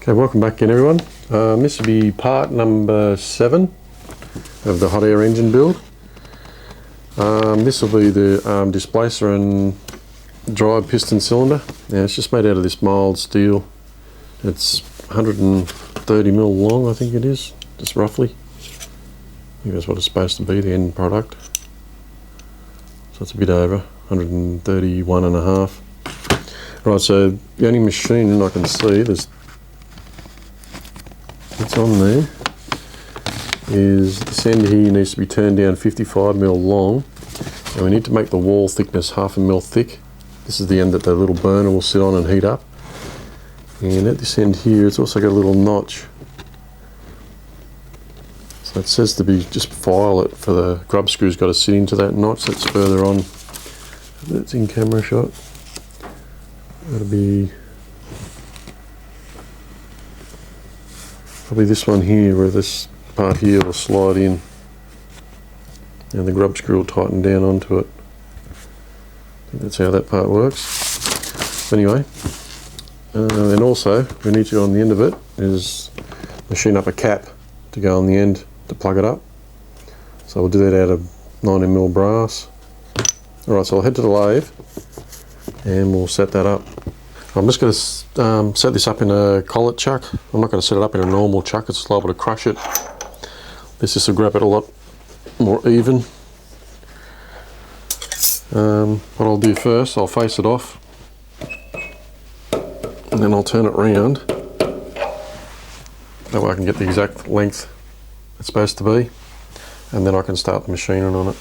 Okay, welcome back again everyone. This will be part number 7 of the hot air engine build. This will be the displacer and drive piston cylinder. Now it's just made out of this mild steel. It's 130 mil long, I think it is, just roughly. I think that's what it's supposed to be, the end product. So it's a bit over, 131 and a half. Right, so the only machine I can see that's on there is this end here needs to be turned down 55 mil long, and we need to make the wall thickness 0.5 mil thick. This is the end that the little burner will sit on and heat up. And at this end here it's also got a little notch. So it says to be just violet for the grub screw's got to sit into that notch that's further on. That's in camera shot. That'll be probably this one here, where this part here will slide in and the grub screw will tighten down onto it. I think that's how that part works. Anyway, and also we need to, on the end of it, is machine up a cap to go on the end to plug it up. So we'll do that out of 90mm brass. Alright, so I'll head to the lathe and we'll set that up. I'm just going to set this up in a collet chuck. I'm not going to set it up in a normal chuck, it's liable to crush it. This just will grab it a lot more even. What I'll do first, I'll face it off and then I'll turn it round. That way I can get the exact length it's supposed to be, and then I can start the machining on it.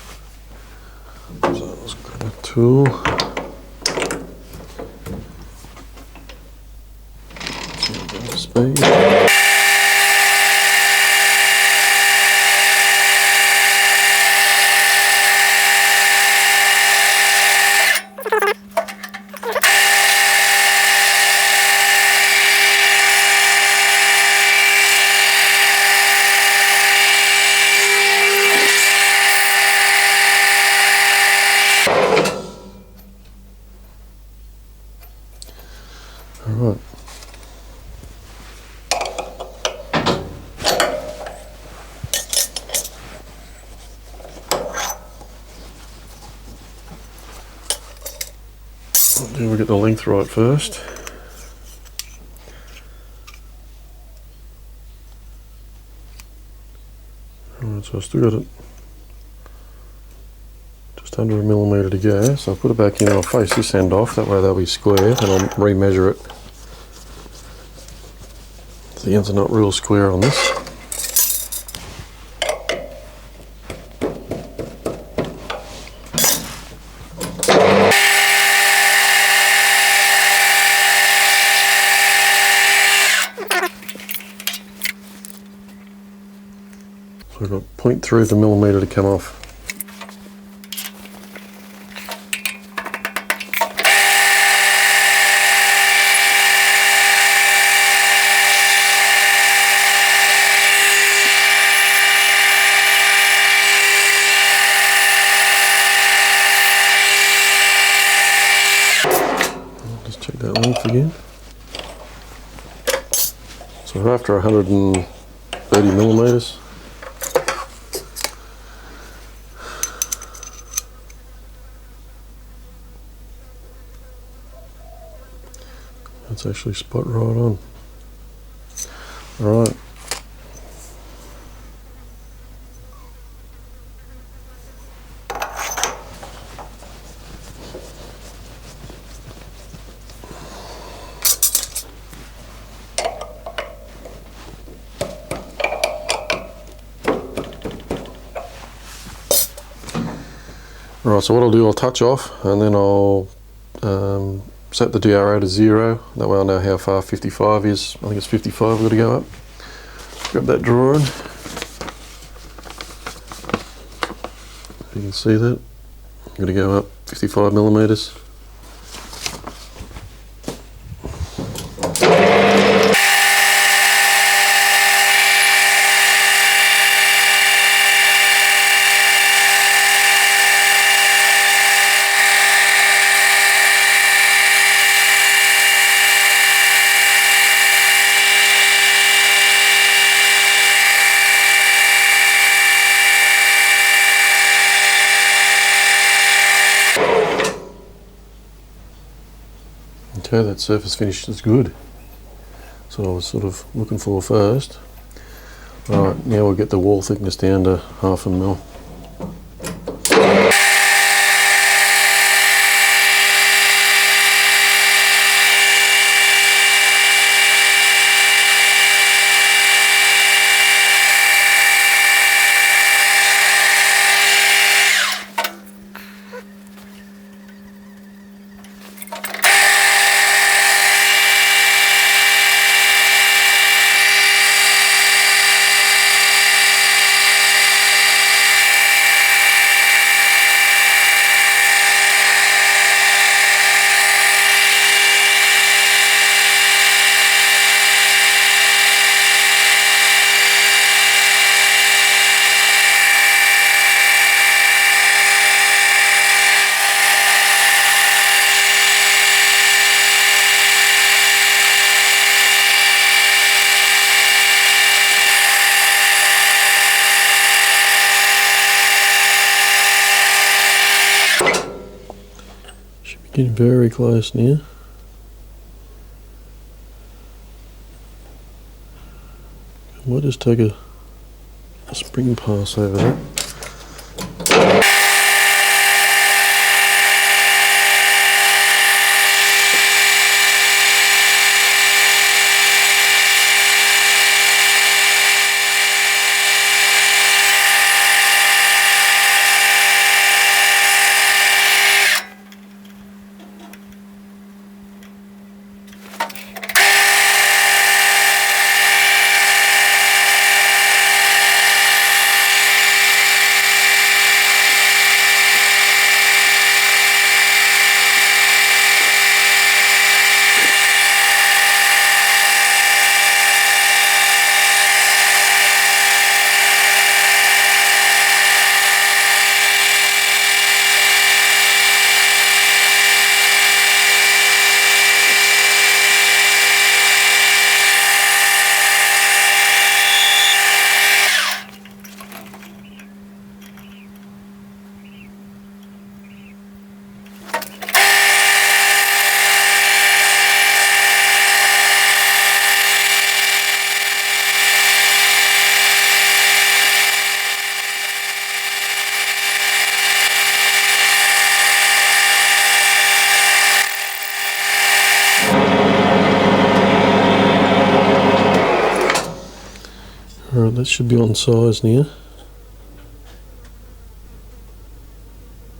So let's grab a tool. Speed. All right. We'll get the length right first. Alright, so I've still got it just under 1mm to go, so I'll put it back in and I'll face this end off, that way they'll be square, and I'll remeasure it. So the ends are not real square on this. So I've got 0.3 of a millimetre to come off. I'll just check that length again. So we're after 130 millimetres. That's actually spot right on. Alright. Alright, so what I'll do, I'll touch off and then I'll set the DRO to 0, that way I'll know how far 55 is. I think it's 55 we've got to go up. Grab that drawing. You can see that. I'm going to go up 55 millimetres. Okay, that surface finish is good. So I was sort of looking for first. Alright, now we'll get the wall thickness down to 1/2 mil. Getting very close now. We'll just take a spring pass over that. Alright, that should be on size now.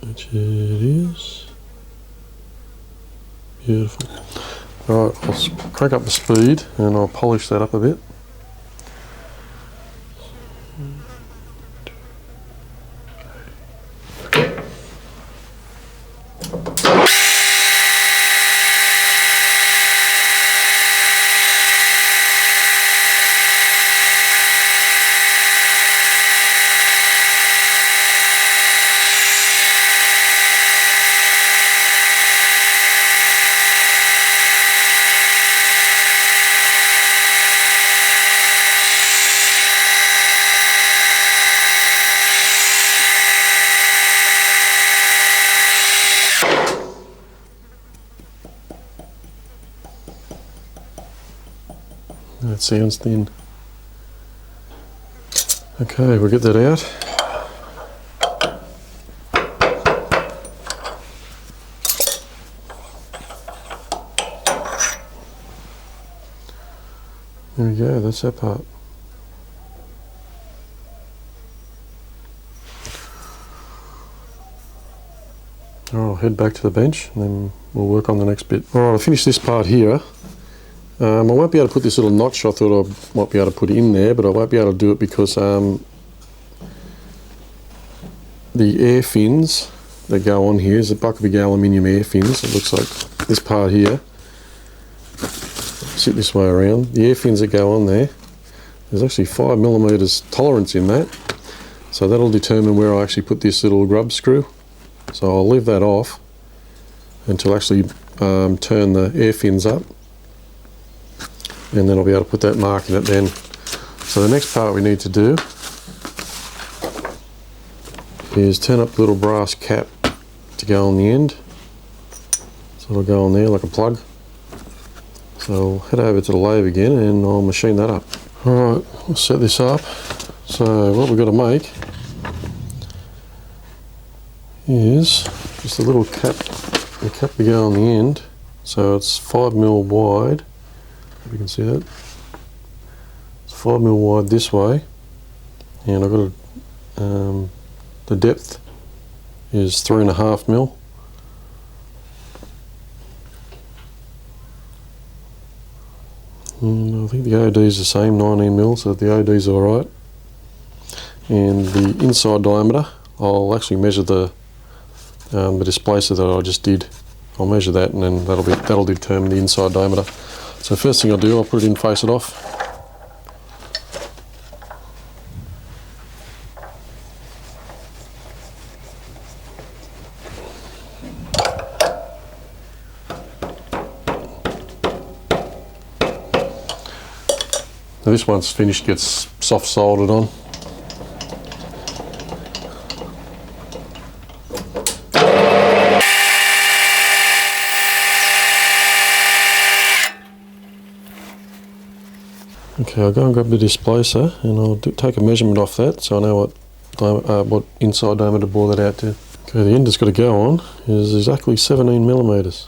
Which it is. Beautiful. Alright, I'll crank up the speed and I'll polish that up a bit. That sounds thin. Okay, we'll get that out. There we go, that's that part. Alright, I'll head back to the bench and then we'll work on the next bit. Alright, I'll finish this part here. I won't be able to put this little notch I thought I might be able to put in there, but I won't be able to do it because the air fins that go on here is a bucket big aluminium air fins. It looks like this part here. Sit this way around. The air fins that go on there, there's actually 5mm tolerance in that, so that'll determine where I actually put this little grub screw. So I'll leave that off until I actually turn the air fins up, and then I'll be able to put that mark in it then. So the next part we need to do is turn up the little brass cap to go on the end. So it'll go on there like a plug. So I'll head over to the lathe again and I'll machine that up. Alright, we'll set this up. So what we've got to make is just a little cap, the cap to go on the end. So it's 5mm wide, if you can see that. It's 5mm wide this way, and I've got the depth is 3.5mm. And I think the OD is the same, 19mm, so the OD is alright. And the inside diameter, I'll actually measure the displacer that I just did. I'll measure that, and then that'll determine the inside diameter. So first thing I'll do, I'll put it in, face it off. Now this one's finished, gets soft soldered on. Okay, I'll go and grab the displacer and I'll take a measurement off that so I know what inside diameter to bore that out to. Okay, the end it's got to go on is exactly 17mm.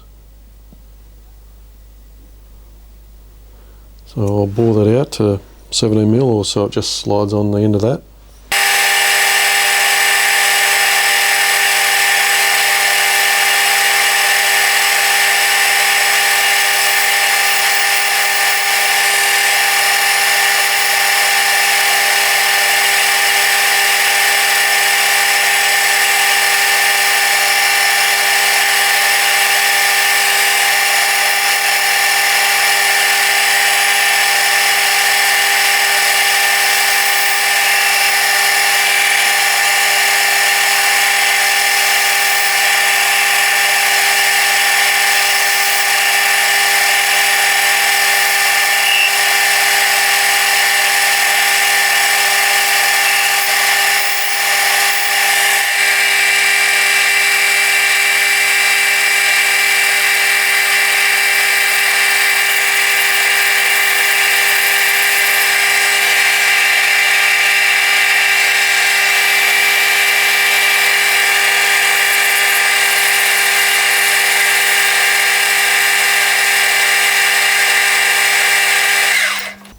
So I'll bore that out to 17mm, or so it just slides on the end of that.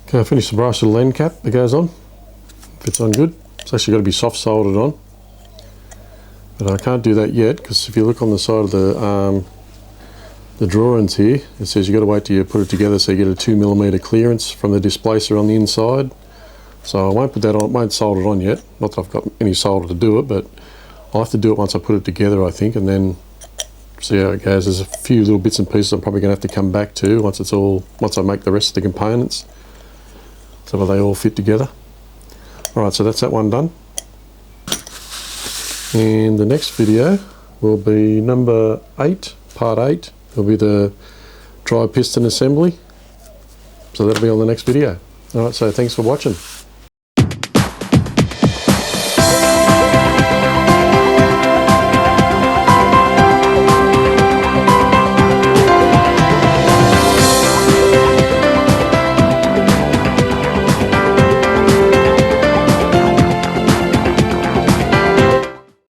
Okay, I finished the brass little end cap that goes on. Fits on good. It's actually got to be soft soldered on, but I can't do that yet because if you look on the side of the drawings here, it says you've got to wait till you put it together so you get a 2mm clearance from the displacer on the inside. So I won't put that on, won't solder it on yet. Not that I've got any solder to do it, but I'll have to do it once I put it together, I think, and then see how it goes. There's a few little bits and pieces I'm probably going to have to come back to once I make the rest of the components, so they all fit together. Alright, so that's that one done. And the next video will be number 8, part 8. It'll be the dry piston assembly. So that'll be on the next video. Alright, so thanks for watching.